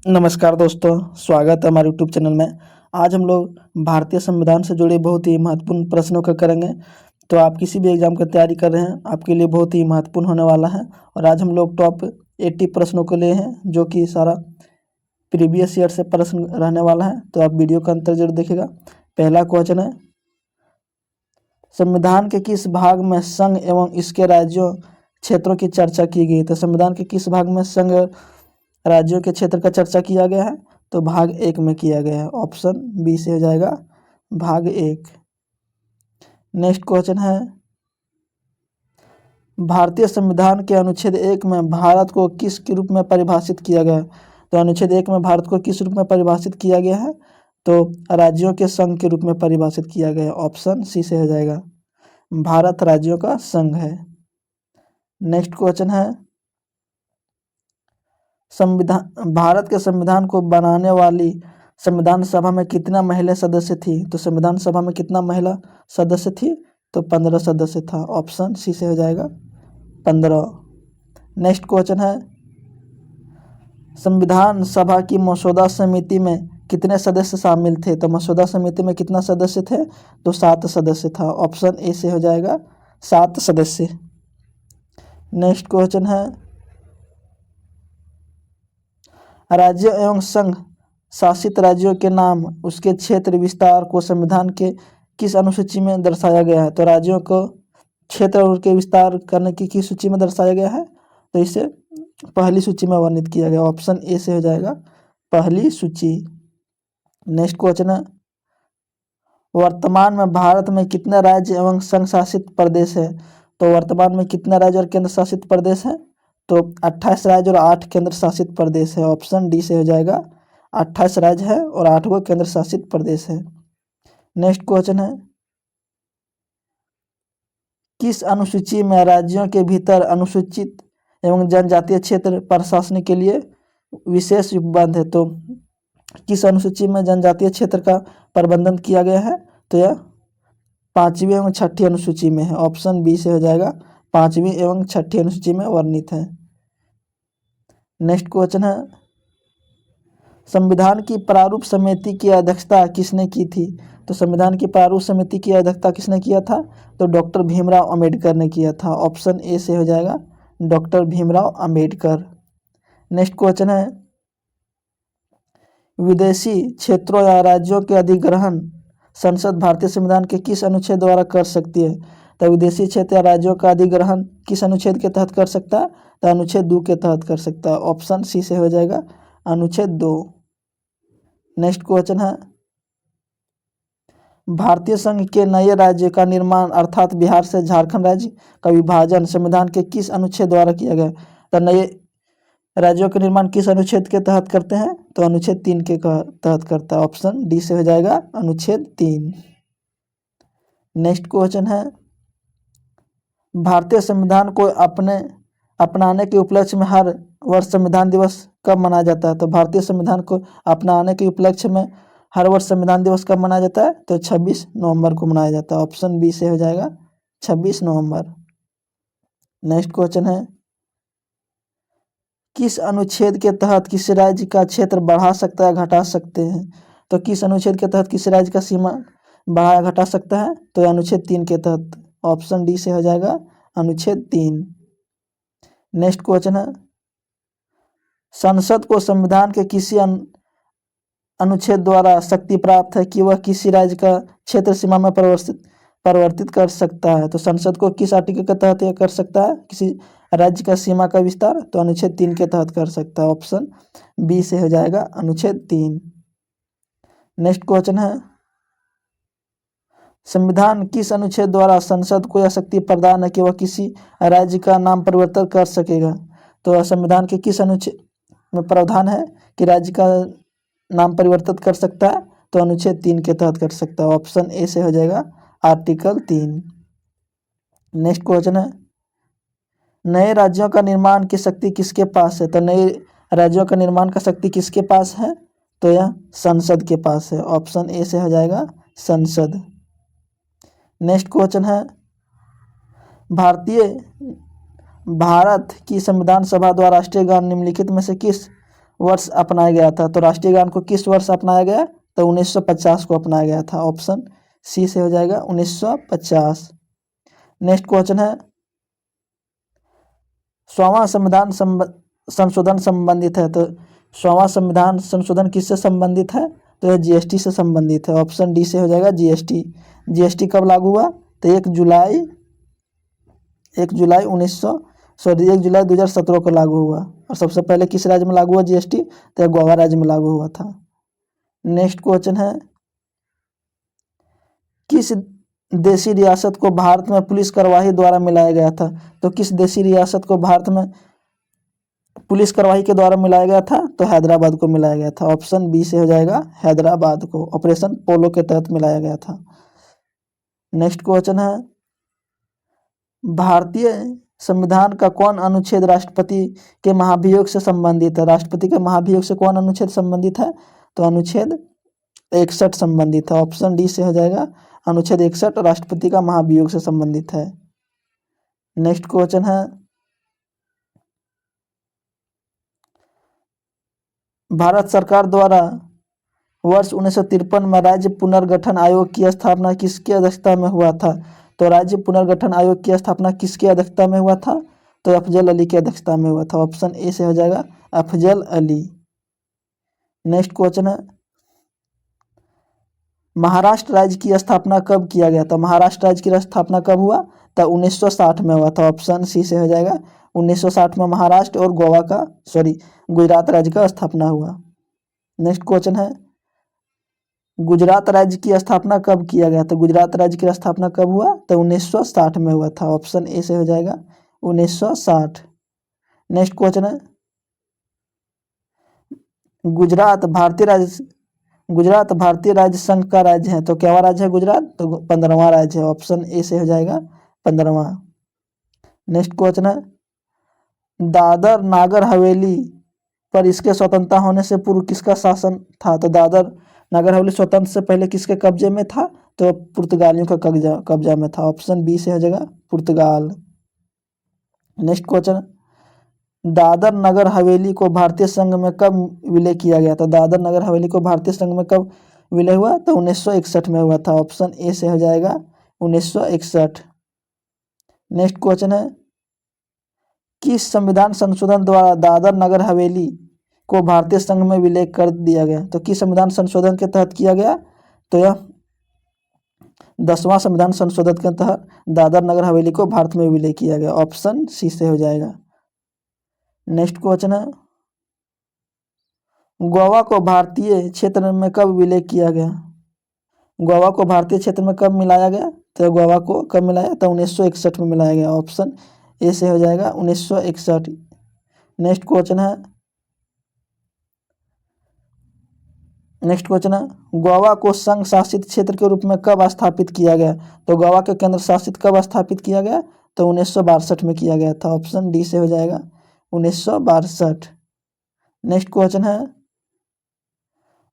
नमस्कार दोस्तों, स्वागत है हमारे यूट्यूब चैनल में। आज हम लोग भारतीय संविधान से जुड़े बहुत ही महत्वपूर्ण प्रश्नों का करेंगे। तो आप किसी भी एग्ज़ाम की तैयारी कर रहे हैं, आपके लिए बहुत ही महत्वपूर्ण होने वाला है। और आज हम लोग टॉप 80 प्रश्नों को लिए हैं, जो कि सारा प्रीवियस ईयर से प्रश्न रहने वाला है। तो आप वीडियो का अंत जरूर देखिएगा। पहला क्वेश्चन है, संविधान के किस भाग में संघ एवं इसके राज्यों क्षेत्रों की चर्चा की गई? तो संविधान के किस भाग में संघ राज्यों के क्षेत्र का चर्चा किया गया है? तो भाग 1 में किया गया है। ऑप्शन बी से हो जाएगा भाग 1। नेक्स्ट क्वेश्चन है, भारतीय संविधान के अनुच्छेद 1 में भारत को किस के रूप में परिभाषित किया गया है? तो अनुच्छेद 1 में भारत को किस रूप में परिभाषित किया गया है? तो राज्यों के संघ के रूप में परिभाषित किया गया है। ऑप्शन सी से हो जाएगा, भारत राज्यों का संघ है। नेक्स्ट क्वेश्चन है, संविधान भारत के संविधान को बनाने वाली संविधान सभा में कितना महिला सदस्य थी? तो संविधान सभा में कितना महिला सदस्य थी? तो 15 सदस्य था। ऑप्शन सी से हो जाएगा 15। नेक्स्ट क्वेश्चन है, संविधान सभा की मसौदा समिति में कितने सदस्य शामिल थे? तो मसौदा समिति में कितना सदस्य थे? तो 7 सदस्य था। ऑप्शन ए से हो जाएगा 7 सदस्य। नेक्स्ट क्वेश्चन है, राज्य एवं संघ शासित राज्यों के नाम उसके क्षेत्र विस्तार को संविधान के किस अनुसूची में दर्शाया गया है? तो राज्यों को क्षेत्र और उनके विस्तार करने की किस सूची में दर्शाया गया है? तो इसे पहली सूची में वर्णित किया गया। ऑप्शन ए से हो जाएगा पहली सूची। नेक्स्ट क्वेश्चन है, वर्तमान में भारत में कितने राज्य एवं संघ शासित प्रदेश है? तो वर्तमान में कितने राज्य और केंद्र शासित प्रदेश है? तो 28 राज्य और 8 केंद्र शासित प्रदेश है। ऑप्शन डी से हो जाएगा 28 राज्य है और 8 गो केंद्र शासित प्रदेश है। नेक्स्ट क्वेश्चन है, किस अनुसूची में राज्यों के भीतर अनुसूचित एवं जनजातीय क्षेत्र प्रशासन के लिए विशेष उपबंध है? तो किस अनुसूची में जनजातीय क्षेत्र का प्रबंधन किया गया है? तो यह 5वीं एवं 6ठी अनुसूची में है। ऑप्शन बी से हो जाएगा 5वीं एवं 6ठी अनुसूची में वर्णित है। नेक्स्ट क्वेश्चन है, संविधान की प्रारूप समिति की अध्यक्षता किसने की थी? तो संविधान की प्रारूप समिति की अध्यक्षता किसने किया था? तो डॉक्टर भीमराव अंबेडकर ने किया था। ऑप्शन ए से हो जाएगा doctor Bhimrao Ambedkar. Next question है, विदेशी क्षेत्रों या राज्यों के अधिग्रहण संसद भारतीय संविधान के किस अनुच्छेद द्वारा कर सकती है? तो विदेशी क्षेत्र या राज्यों का अधिग्रहण किस अनुच्छेद के तहत कर सकता है? तो अनुच्छेद 2 के तहत कर सकता है। ऑप्शन सी से हो जाएगा अनुच्छेद 2। नेक्स्ट क्वेश्चन है, भारतीय संघ के नए राज्य का निर्माण अर्थात बिहार से झारखंड राज्य का विभाजन संविधान के किस अनुच्छेद द्वारा किया गया? तो नए राज्यों का निर्माण किस अनुच्छेद के तहत करते हैं? तो अनुच्छेद 3 के तहत करता है। ऑप्शन डी से हो जाएगा अनुच्छेद 3। नेक्स्ट क्वेश्चन है, भारतीय संविधान को अपनाने के उपलक्ष्य में हर वर्ष संविधान दिवस कब मनाया जाता है? तो भारतीय संविधान को अपनाने के उपलक्ष्य में हर वर्ष संविधान दिवस कब मनाया जाता है? तो 26 नवंबर को मनाया जाता है। ऑप्शन बी से हो जाएगा 26 नवंबर। नेक्स्ट क्वेश्चन है, किस अनुच्छेद के तहत किसी राज्य का क्षेत्र बढ़ा सकता है घटा सकते हैं? तो किस अनुच्छेद के तहत किसी राज्य का सीमा बढ़ा घटा सकता है? तो अनुच्छेद 3 के तहत। ऑप्शन डी से हो जाएगा अनुच्छेद 3। नेक्स्ट क्वेश्चन है, संसद को संविधान के किसी अनुच्छेद द्वारा शक्ति प्राप्त है कि वह किसी राज्य का क्षेत्र सीमा में परिवर्तित कर सकता है? तो संसद को किस आर्टिकल के तहत यह कर सकता है किसी राज्य का सीमा का विस्तार? तो अनुच्छेद 3 के तहत कर सकता है। ऑप्शन बी से हो जाएगा अनुच्छेद 3। नेक्स्ट क्वेश्चन है, संविधान किस अनुच्छेद द्वारा संसद को यह शक्ति प्रदान है कि वह किसी राज्य का नाम परिवर्तन कर सकेगा? तो संविधान के किस अनुच्छेद में प्रावधान है कि राज्य का नाम परिवर्तित कर सकता है? तो अनुच्छेद 3 के तहत कर सकता है। ऑप्शन ए से हो जाएगा आर्टिकल 3। नेक्स्ट क्वेश्चन है, नए राज्यों का निर्माण की शक्ति किसके पास है? तो नए राज्यों का निर्माण का शक्ति किसके पास है? तो यह संसद के पास है। ऑप्शन ए से हो जाएगा संसद। नेक्स्ट क्वेश्चन है, भारत की संविधान सभा द्वारा राष्ट्रीय गान निम्नलिखित में से किस वर्ष अपनाया गया था? तो राष्ट्रीय गान को किस वर्ष अपनाया गया? तो 1950 को अपनाया गया था। ऑप्शन सी से हो जाएगा 1950। नेक्स्ट क्वेश्चन है, 100वां संविधान संशोधन संबंधित है। तो 100वां संविधान संशोधन किससे संबंधित है? तो यह जीएसटी से संबंधित है। ऑप्शन डी से हो जाएगा जीएसटी। जीएसटी कब लागू हुआ? तो 1 जुलाई 2017 को लागू हुआ। और सबसे पहले किस राज्य में लागू हुआ जीएसटी? तो यह गोवा राज्य में लागू हुआ था। नेक्स्ट क्वेश्चन है, किस देशी रियासत को भारत में पुलिस कार्यवाही द्वारा मिलाया गया था? तो किस देशी रियासत को भारत में पुलिस कार्यवाही के द्वारा मिलाया गया था? तो हैदराबाद को मिलाया गया था। ऑप्शन बी से हो जाएगा हैदराबाद को, ऑपरेशन पोलो के तहत मिलाया गया था। नेक्स्ट क्वेश्चन है, भारतीय संविधान का कौन अनुच्छेद राष्ट्रपति के महाभियोग से संबंधित है? राष्ट्रपति के महाभियोग से कौन अनुच्छेद संबंधित है? तो अनुच्छेद 61 संबंधित है। ऑप्शन डी से हो जाएगा अनुच्छेद 61 राष्ट्रपति का महाभियोग से संबंधित है। नेक्स्ट क्वेश्चन है, भारत सरकार द्वारा वर्ष 1953 में राज्य पुनर्गठन आयोग की स्थापना किसकी अध्यक्षता में हुआ था? तो राज्य पुनर्गठन आयोग की स्थापना किसकी अध्यक्षता में हुआ था? तो अफजल अली की अध्यक्षता में हुआ था। ऑप्शन ए से हो जाएगा अफजल अली। नेक्स्ट क्वेश्चन है, महाराष्ट्र राज्य की स्थापना कब किया गया था? महाराष्ट्र राज्य की स्थापना कब हुआ? तो 1960 में हुआ था। ऑप्शन सी से हो जाएगा 1960 में महाराष्ट्र और गुजरात राज्य का स्थापना हुआ। नेक्स्ट क्वेश्चन है, गुजरात राज्य की स्थापना कब किया गया? तो गुजरात राज्य की स्थापना कब हुआ? तो 1960 में हुआ था। ऑप्शन ए से हो जाएगा 1960। नेक्स्ट क्वेश्चन है, गुजरात भारतीय राज्य संघ का राज्य है। तो क्या राज्य है गुजरात? तो 15वां राज्य है। ऑप्शन ए से हो जाएगा 15वां। नेक्स्ट क्वेश्चन है, दादर नागर हवेली पर इसके स्वतंत्रता होने से पूर्व किसका शासन था? तो दादर नागर हवेली स्वतंत्र से पहले किसके कब्जे में था? तो पुर्तगालियों का कब्जा में था। ऑप्शन बी से हो जाएगा पुर्तगाल। नेक्स्ट क्वेश्चन, दादर नगर हवेली को भारतीय संघ में कब विलय किया गया? तो दादर नगर हवेली को भारतीय संघ में कब विलय हुआ? तो 1961 में हुआ था। ऑप्शन ए से हो जाएगा 1961। नेक्स्ट क्वेश्चन है, किस संविधान संशोधन द्वारा दादर नगर हवेली को भारतीय संघ में विलय कर दिया गया? तो किस संविधान संशोधन के तहत किया गया? तो यह 10वां संविधान संशोधन के तहत दादर नगर हवेली को भारत में विलय किया गया। ऑप्शन सी से हो जाएगा। नेक्स्ट क्वेश्चन है, गोवा को भारतीय क्षेत्र में कब विलय किया गया? गोवा को भारतीय क्षेत्र में कब मिलाया गया? तो गोवा को कब मिलाया? तो 1961 में मिलाया गया। ऑप्शन ए से हो जाएगा 1961। नेक्स्ट क्वेश्चन है, गोवा को संघ शासित क्षेत्र के रूप में कब स्थापित किया गया? तो गोवा के केंद्र शासित कब स्थापित किया गया? तो 1962 में किया गया था। ऑप्शन डी से हो जाएगा 1962। नेक्स्ट क्वेश्चन है,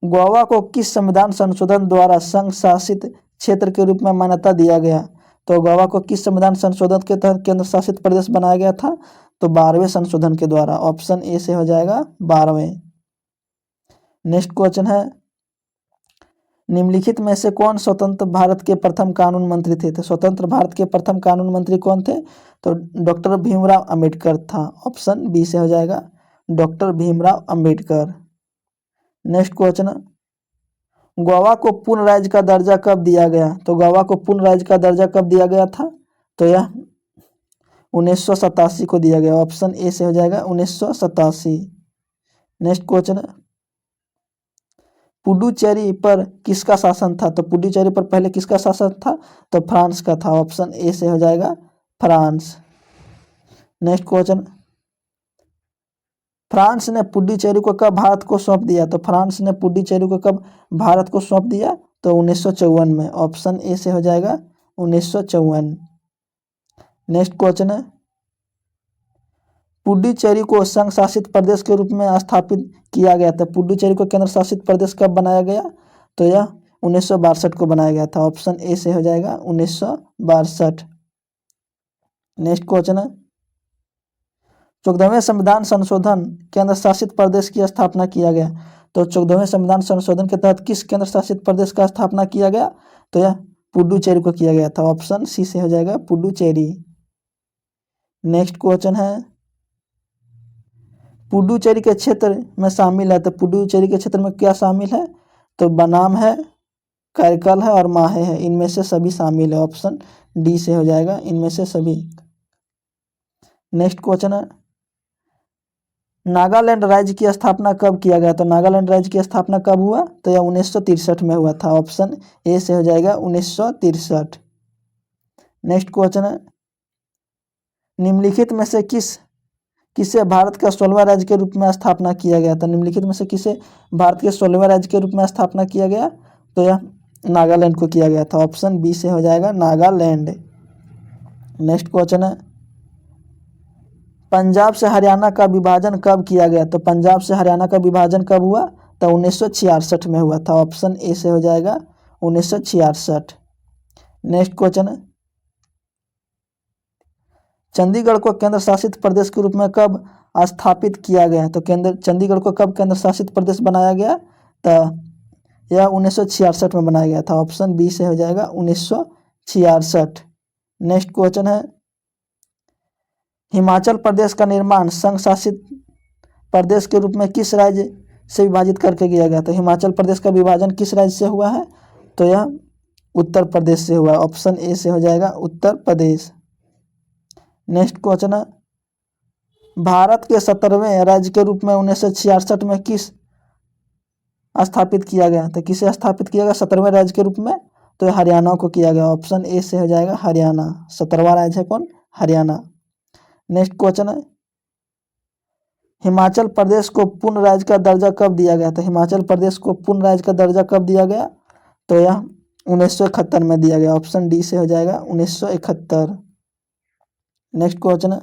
गोवा को किस संविधान संशोधन द्वारा संघ शासित क्षेत्र के रूप में मान्यता दिया गया? तो गोवा को किस संविधान संशोधन के तहत केंद्र शासित प्रदेश बनाया गया था? तो 12वें संशोधन के द्वारा। ऑप्शन ए से हो जाएगा 12वें। नेक्स्ट क्वेश्चन है, निम्नलिखित में से कौन स्वतंत्र भारत के प्रथम कानून मंत्री थे? तो स्वतंत्र भारत के प्रथम कानून मंत्री कौन थे? तो डॉक्टर भीमराव अंबेडकर था। ऑप्शन बी से हो जाएगा doctor Bhimrao Ambedkar. Next question, Goa को पूर्ण राज्य का दर्जा कब दिया गया? तो गोवा को पूर्ण राज्य का दर्जा कब दिया गया था? तो यह 1987 को दिया गया। ऑप्शन ए से हो जाएगा 1987। नेक्स्ट क्वेश्चन, पुडुचेरी पर किसका शासन था? तो पुडुचेरी पर पहले किसका शासन था? तो फ्रांस का था। ऑप्शन ए से हो जाएगा फ्रांस। नेक्स्ट क्वेश्चन, फ्रांस ने पुडुचेरी को कब भारत को सौंप दिया? तो फ्रांस ने पुडुचेरी को कब भारत को सौंप दिया? तो 1954 में। ऑप्शन ए से हो जाएगा 1954। नेक्स्ट क्वेश्चन है, पुडुचेरी को संघ शासित प्रदेश के रूप में स्थापित किया गया था। पुडुचेरी को केंद्र शासित प्रदेश कब बनाया गया? तो यह 1962 को बनाया गया था। ऑप्शन ए से हो जाएगा 1962। नेक्स्ट क्वेश्चन है, 14वें संविधान संशोधन केंद्र शासित प्रदेश की स्थापना किया गया। तो 14वें संविधान संशोधन के तहत किस केंद्र शासित प्रदेश का स्थापना किया गया? तो यह पुडुचेरी को किया गया था। ऑप्शन सी से हो जाएगा पुडुचेरी। नेक्स्ट क्वेश्चन है, पुडुचेरी के क्षेत्र में शामिल है। तो पुडुचेरी के क्षेत्र में क्या शामिल है? तो बनाम है, करकल है और माहे है। इनमें से सभी शामिल है। ऑप्शन डी से हो जाएगा इनमें से सभी। नेक्स्ट क्वेश्चन है, नागालैंड राज्य की स्थापना कब किया गया? तो नागालैंड राज्य की स्थापना कब हुआ? तो यह 1963 में हुआ था। ऑप्शन ए से हो जाएगा 1963। नेक्स्ट क्वेश्चन है, निम्नलिखित में से किसे भारत का 16वां राज्य के रूप में स्थापना किया गया था? निम्नलिखित में से किसे भारत के 16वें राज्य के रूप में स्थापना किया गया? तो यह नागालैंड को किया गया था। ऑप्शन बी से हो जाएगा नागालैंड। नेक्स्ट क्वेश्चन है, पंजाब से हरियाणा का विभाजन कब किया गया? तो पंजाब से हरियाणा का विभाजन कब हुआ? तो 1966 में हुआ था। ऑप्शन ए से हो जाएगा 1966। नेक्स्ट क्वेश्चन है, चंडीगढ़ को केंद्र शासित प्रदेश के रूप में कब स्थापित किया गया? तो चंडीगढ़ को कब केंद्र शासित प्रदेश बनाया गया? तो यह 1966 में बनाया गया था। ऑप्शन बी से हो जाएगा 1966। नेक्स्ट क्वेश्चन है, हिमाचल प्रदेश का निर्माण संघ शासित प्रदेश के रूप में किस राज्य से विभाजित करके किया गया? तो हिमाचल प्रदेश का विभाजन किस राज्य से हुआ है? तो यह उत्तर प्रदेश से हुआ। ऑप्शन ए से हो जाएगा उत्तर प्रदेश। नेक्स्ट क्वेश्चन है, भारत के 17वें राज्य के रूप में 1966 में किस स्थापित किया गया? तो किसे स्थापित किया गया 17वें राज्य के रूप में? तो हरियाणा को किया गया। ऑप्शन ए से हो जाएगा हरियाणा। 17वां राज्य है कौन? हरियाणा। नेक्स्ट क्वेश्चन है, हिमाचल प्रदेश को पूर्ण राज्य का दर्जा कब दिया गया? तो हिमाचल प्रदेश को पूर्ण राज्य का दर्जा कब दिया गया? तो यह 1971 में दिया गया। ऑप्शन डी से हो जाएगा 1971। नेक्स्ट क्वेश्चन है,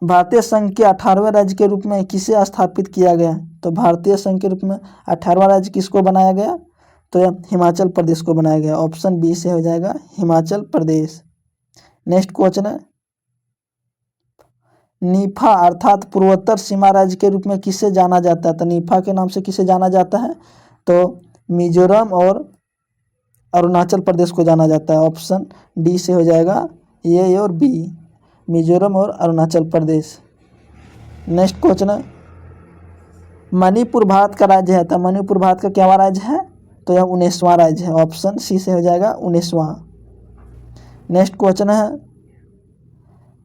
भारतीय संघ के 18वें राज्य के रूप में किसे स्थापित किया गया? तो भारतीय संघ के रूप में 18वां राज्य किसको बनाया गया? तो यह हिमाचल प्रदेश को बनाया गया। ऑप्शन बी से हो जाएगा हिमाचल प्रदेश। नेक्स्ट क्वेश्चन है, नीफा अर्थात पूर्वोत्तर सीमा राज्य के रूप में किसे जाना जाता है? तो नीफा के नाम से किसे जाना जाता है? तो मिजोरम और अरुणाचल प्रदेश को जाना जाता है। ऑप्शन डी से हो जाएगा ए और बी, मिजोरम और अरुणाचल प्रदेश। नेक्स्ट क्वेश्चन है, मणिपुर भारत का राज्य है। तो मणिपुर भारत का क्या राज्य है? तो यह 19वां राज्य है। ऑप्शन सी से हो जाएगा 19वां। नेक्स्ट क्वेश्चन है,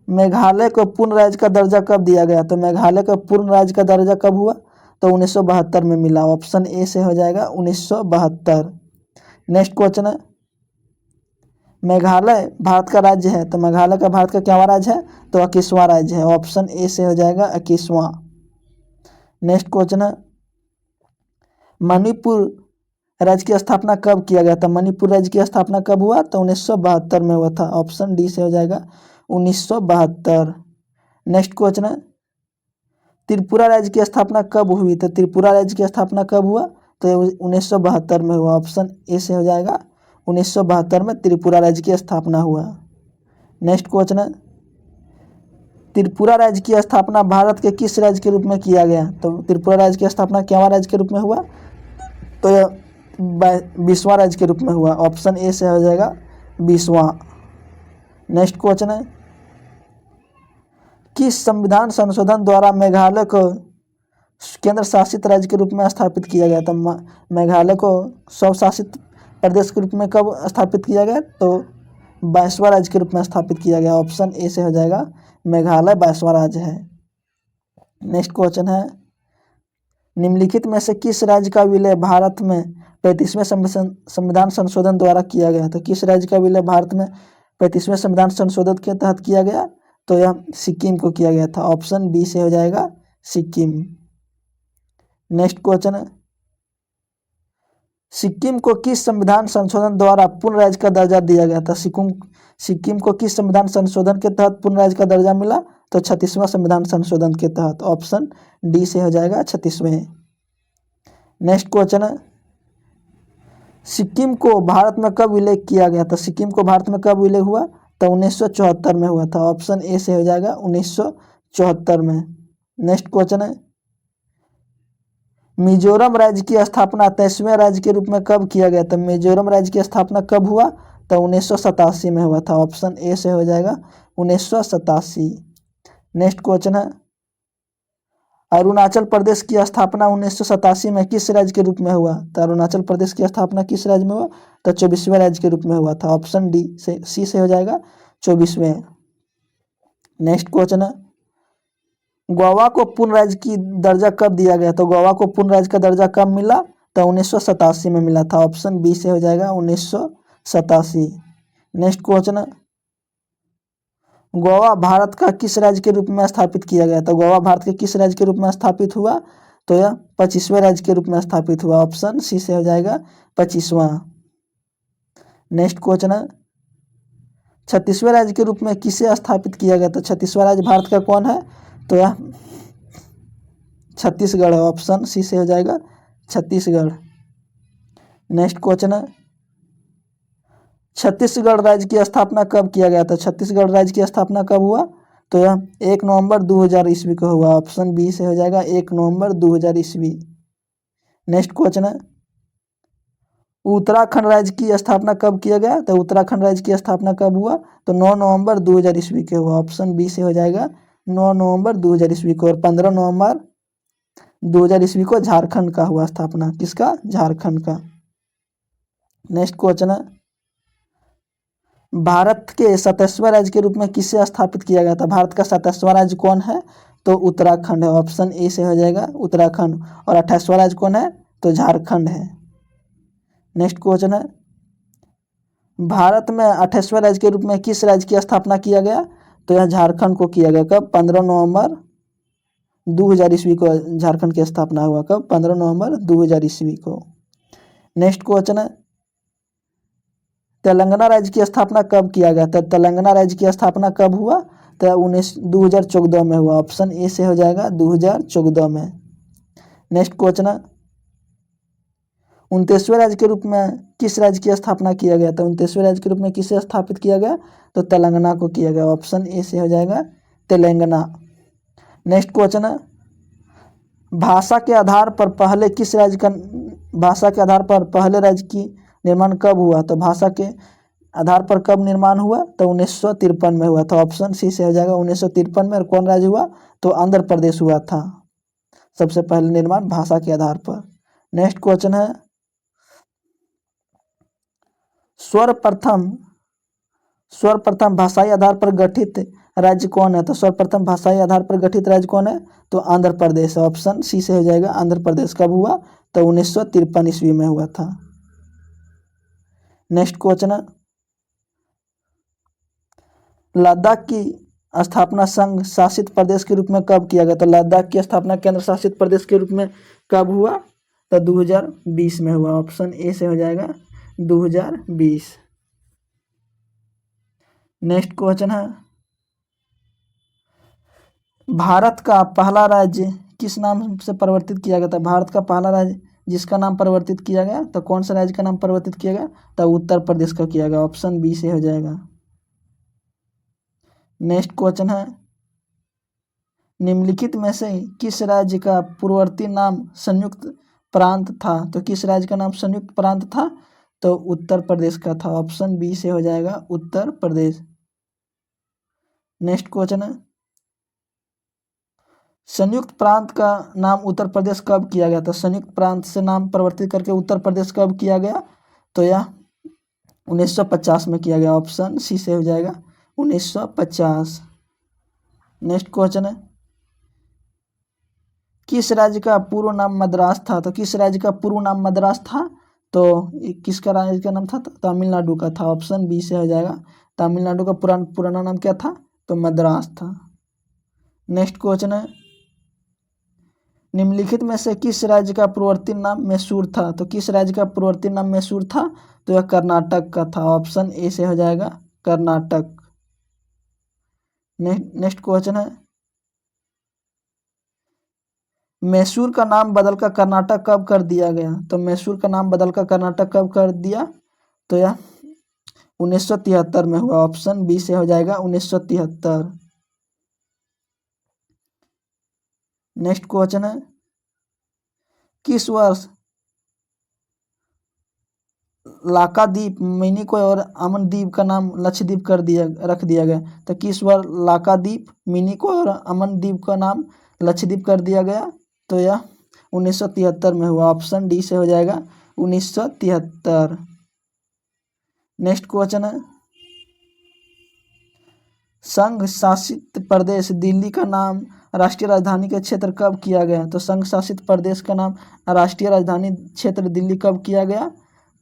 मेघालय को पूर्ण राज्य का दर्जा कब दिया गया? तो मेघालय को पूर्ण राज्य का दर्जा कब हुआ? तो 1972 में मिला। ऑप्शन ए से हो जाएगा 1972। नेक्स्ट क्वेश्चन है, मेघालय भारत का राज्य है। तो मेघालय का भारत का क्या राज्य है? तो 21वां राज्य है। ऑप्शन ए से हो जाएगा 21वां। नेक्स्ट क्वेश्चन है, मणिपुर राज्य की स्थापना कब किया गया था? मणिपुर राज्य की स्थापना कब हुआ? तो 1972 में हुआ था। ऑप्शन डी से हो जाएगा 1972। नेक्स्ट क्वेश्चन है, त्रिपुरा राज्य की स्थापना कब हुई? तो त्रिपुरा राज्य की स्थापना कब हुआ? तो 1972 में हुआ। ऑप्शन ए से हो जाएगा 1972 में त्रिपुरा राज्य की स्थापना हुआ। नेक्स्ट क्वेश्चन है, त्रिपुरा राज्य की स्थापना भारत के किस राज्य के रूप में किया गया? तो त्रिपुरा राज्य की स्थापना क्या राज्य के रूप में हुआ? तो यह 20वां राज्य के रूप में हुआ। ऑप्शन ए से हो जाएगा 20वां। नेक्स्ट क्वेश्चन है, किस संविधान संशोधन द्वारा मेघालय को केंद्र शासित राज्य के रूप में स्थापित किया गया? तो मेघालय को स्वशासित प्रदेश के रूप में कब स्थापित किया गया? तो 22वां राज्य के रूप में स्थापित किया गया। ऑप्शन ए से हो जाएगा मेघालय 22वां राज्य है। नेक्स्ट क्वेश्चन है, निम्नलिखित में से किस राज्य का विलय भारत में 35वें संविधान संशोधन द्वारा किया गया? तो किस राज्य का विलय भारत में 35वें संविधान संशोधन के तहत किया गया? तो यह सिक्किम को किया गया था। ऑप्शन बी से हो जाएगा सिक्किम। नेक्स्ट क्वेश्चन है, सिक्किम को किस संविधान संशोधन द्वारा पूर्ण राज्य का दर्जा दिया गया था? सिक्किम को किस संविधान संशोधन के तहत पूर्ण राज्य का दर्जा मिला? तो 36वां संविधान संशोधन के तहत। ऑप्शन डी से हो जाएगा 36वें। नेक्स्ट क्वेश्चन है, सिक्किम को भारत में कब विलय किया गया था? सिक्किम को भारत में कब विलय हुआ? तो 1974 में हुआ था। ऑप्शन ए से हो जाएगा 1974 में। नेक्स्ट क्वेश्चन है, मिजोरम राज्य की स्थापना 23वें राज्य के रूप में कब किया गया था? मिजोरम राज्य की स्थापना कब हुआ? तो 1987 में हुआ था। ऑप्शन ए से हो जाएगा 1987। नेक्स्ट क्वेश्चन है, अरुणाचल प्रदेश की स्थापना 1987 में किस राज्य के रूप में हुआ? तो अरुणाचल प्रदेश की स्थापना किस राज्य में हुआ? तो 24वें राज्य के रूप में हुआ था। ऑप्शन डी से सी से हो जाएगा 24वें। नेक्स्ट क्वेश्चन है, गोवा को पूर्ण राज्य की दर्जा कब दिया गया? तो गोवा को पूर्ण राज्य का दर्जा कब मिला? तो 1987 में मिला था। ऑप्शन बी से हो जाएगा 1987। नेक्स्ट क्वेश्चन है, गोवा भारत का किस राज्य के रूप में स्थापित किया गया? तो गोवा भारत के किस राज्य के रूप में स्थापित हुआ? तो यह 25वें राज्य के रूप में स्थापित हुआ। ऑप्शन सी से हो जाएगा 25वां। नेक्स्ट क्वेश्चन है, 36वें राज्य के रूप में किसे स्थापित किया गया? तो 36वां राज्य भारत का कौन है? तो यह छत्तीसगढ़ है। ऑप्शन सी से हो जाएगा छत्तीसगढ़। नेक्स्ट क्वेश्चन है, छत्तीसगढ़ राज्य की स्थापना कब किया गया था? छत्तीसगढ़ राज्य की स्थापना कब हुआ? तो यह 1 नवंबर 2000 ईस्वी को हुआ। ऑप्शन बी से हो जाएगा 1 नवंबर 2000 ईस्वी। नेक्स्ट क्वेश्चन है, उत्तराखंड राज्य की स्थापना कब किया गया? तो उत्तराखंड राज्य की स्थापना कब हुआ? तो 9 नवंबर 2000 ईस्वी के हुआ। ऑप्शन बी से हो जाएगा 9 नवंबर 2000 ईस्वी को। और 15 नवंबर 2000 ईस्वी को झारखंड का हुआ स्थापना। किसका? झारखंड का। नेक्स्ट क्वेश्चन है, भारत के 27वें राज्य के रूप में किसे स्थापित किया गया था? भारत का 27वां राज्य कौन है? तो उत्तराखंड है। ऑप्शन ए से हो जाएगा उत्तराखंड। और 28वां राज्य कौन है? तो झारखंड है। नेक्स्ट क्वेश्चन है, भारत में 28वें राज्य के रूप में किस राज्य की स्थापना किया गया? तो यह झारखंड को किया गया। कब? 15 नवंबर 2000 ईस्वी को झारखंड की स्थापना हुआ। कब? 15 नवंबर 2000 ईस्वी को। नेक्स्ट क्वेश्चन है, तेलंगाना राज्य की स्थापना कब किया गया? तो तेलंगाना राज्य की स्थापना कब हुआ? तो 2014 में हुआ। ऑप्शन ए से हो जाएगा 2014 में। नेक्स्ट क्वेश्चन है, 29वें राज्य के रूप में किस राज्य की स्थापना किया गया? तो 29वें राज्य के रूप में किसे स्थापित किया गया? तो तेलंगाना को किया गया। ऑप्शन ए से हो जाएगा तेलंगाना। नेक्स्ट क्वेश्चन है, भाषा के आधार पर पहले किस राज्य का भाषा के आधार पर पहले राज्य की निर्माण कब हुआ? तो भाषा के आधार पर कब निर्माण हुआ? तो 1953 में हुआ था। ऑप्शन सी से हो जाएगा 1953 में। और कौन राज्य हुआ? तो आंध्र प्रदेश हुआ था सबसे पहले निर्माण भाषा के आधार पर। नेक्स्ट क्वेश्चन है, सर्वप्रथम भाषाई आधार पर गठित राज्य कौन है? तो सर्वप्रथम भाषाई आधार पर गठित राज्य कौन है? तो आंध्र प्रदेश है। ऑप्शन सी से हो जाएगा आंध्र प्रदेश। कब हुआ? तो 1953 ईस्वी में हुआ था। नेक्स्ट क्वेश्चन है, लद्दाख की स्थापना संघ शासित प्रदेश के रूप में कब किया गया? तो लद्दाख की स्थापना केंद्र शासित प्रदेश के रूप में कब हुआ? तो 2020 में हुआ। ऑप्शन ए से हो जाएगा 2020। नेक्स्ट क्वेश्चन है, भारत का पहला राज्य किस नाम से परिवर्तित किया गया था? भारत का पहला राज्य जिसका नाम परिवर्तित किया गया, तो कौन सा राज्य का नाम परिवर्तित किया गया? तो उत्तर प्रदेश का किया गया। ऑप्शन बी से हो जाएगा। नेक्स्ट क्वेश्चन है, निम्नलिखित में से किस राज्य का पूर्ववर्ती नाम संयुक्त प्रांत था? तो किस राज्य का नाम संयुक्त प्रांत था? तो उत्तर प्रदेश का था। ऑप्शन बी से हो जाएगा उत्तर प्रदेश। नेक्स्ट क्वेश्चन है, संयुक्त प्रांत का नाम उत्तर प्रदेश कब किया गया? तो संयुक्त प्रांत से नाम परिवर्तित करके उत्तर प्रदेश कब किया गया? तो यह 1950 में किया गया। ऑप्शन सी से हो जाएगा 1950। नेक्स्ट क्वेश्चन है, किस राज्य का पूर्व नाम मद्रास था? तो किस राज्य का पूर्व नाम मद्रास था? तो किसका राज्य का नाम था? तमिलनाडु का था। ऑप्शन बी से हो जाएगा तमिलनाडु का पुराना नाम क्या था? तो मद्रास था। नेक्स्ट क्वेश्चन है, निम्नलिखित में से किस राज्य का पूर्ववर्ती नाम मैसूर था? तो किस राज्य का पूर्ववर्ती नाम मैसूर था? तो यह कर्नाटक का था। ऑप्शन ए से हो जाएगा कर्नाटक। नेक्स्ट क्वेश्चन है, मैसूर का नाम बदलकर कर्नाटक कब कर दिया गया? तो मैसूर का नाम बदलकर कर्नाटक कब कर दिया? तो यह 1973 में हुआ। ऑप्शन बी से हो जाएगा 1973। नेक्स्ट क्वेश्चन है, किस वर्ष लाकाद्वीप, मिनिकॉय और अमनदीप का नाम लक्षद्वीप रख दिया गया? तो किस वर्ष लाकाद्वीप, मिनिकॉय और अमनदीप का नाम लक्षद्वीप कर दिया गया? तो यह 1973 में हुआ। ऑप्शन डी से हो जाएगा 1973। नेक्स्ट क्वेश्चन है, संघ शासित प्रदेश दिल्ली का नाम राष्ट्रीय राजधानी के क्षेत्र कब किया गया? तो संघ शासित प्रदेश का नाम राष्ट्रीय राजधानी क्षेत्र दिल्ली कब किया गया?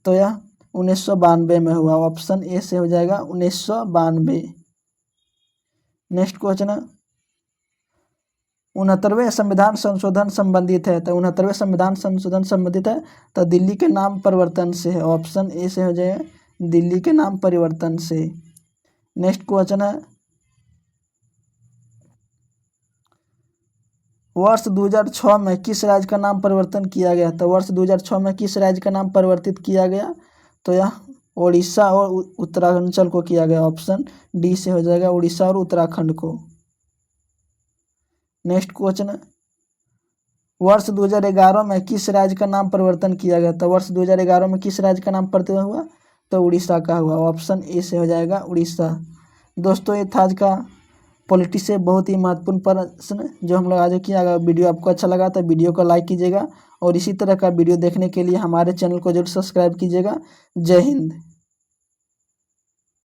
तो यह 1992 में हुआ। ऑप्शन ए से हो जाएगा 1992। नेक्स्ट क्वेश्चन है, 69वें संविधान संशोधन संबंधित है? तो 69वें संविधान संशोधन संबंधित है तो दिल्ली के नाम परिवर्तन से है। ऑप्शन ए से हो जाएगा दिल्ली के नाम परिवर्तन से। नेक्स्ट क्वेश्चन है, वर्ष 2006 में किस राज्य का नाम परिवर्तन किया गया? तो वर्ष 2006 में किस राज्य का नाम परिवर्तित किया गया? तो यह ओडिशा और उत्तरांचल को किया गया। ऑप्शन डी से हो जाएगा उड़ीसा और उत्तराखंड को। नेक्स्ट क्वेश्चन है, वर्ष 2011 में किस राज्य का नाम परिवर्तन किया गया? तो वर्ष 2011 में किस राज्य का नाम परिवर्तन हुआ? तो उड़ीसा का हुआ। ऑप्शन ए से हो जाएगा उड़ीसा। दोस्तों, ये था आज का पॉलिटी से बहुत ही महत्वपूर्ण प्रश्न जो हम लोग आज किया। अगर वीडियो आपको अच्छा लगा तो वीडियो को लाइक कीजिएगा और इसी तरह का वीडियो देखने के लिए हमारे चैनल को जरूर सब्सक्राइब कीजिएगा। जय हिंद।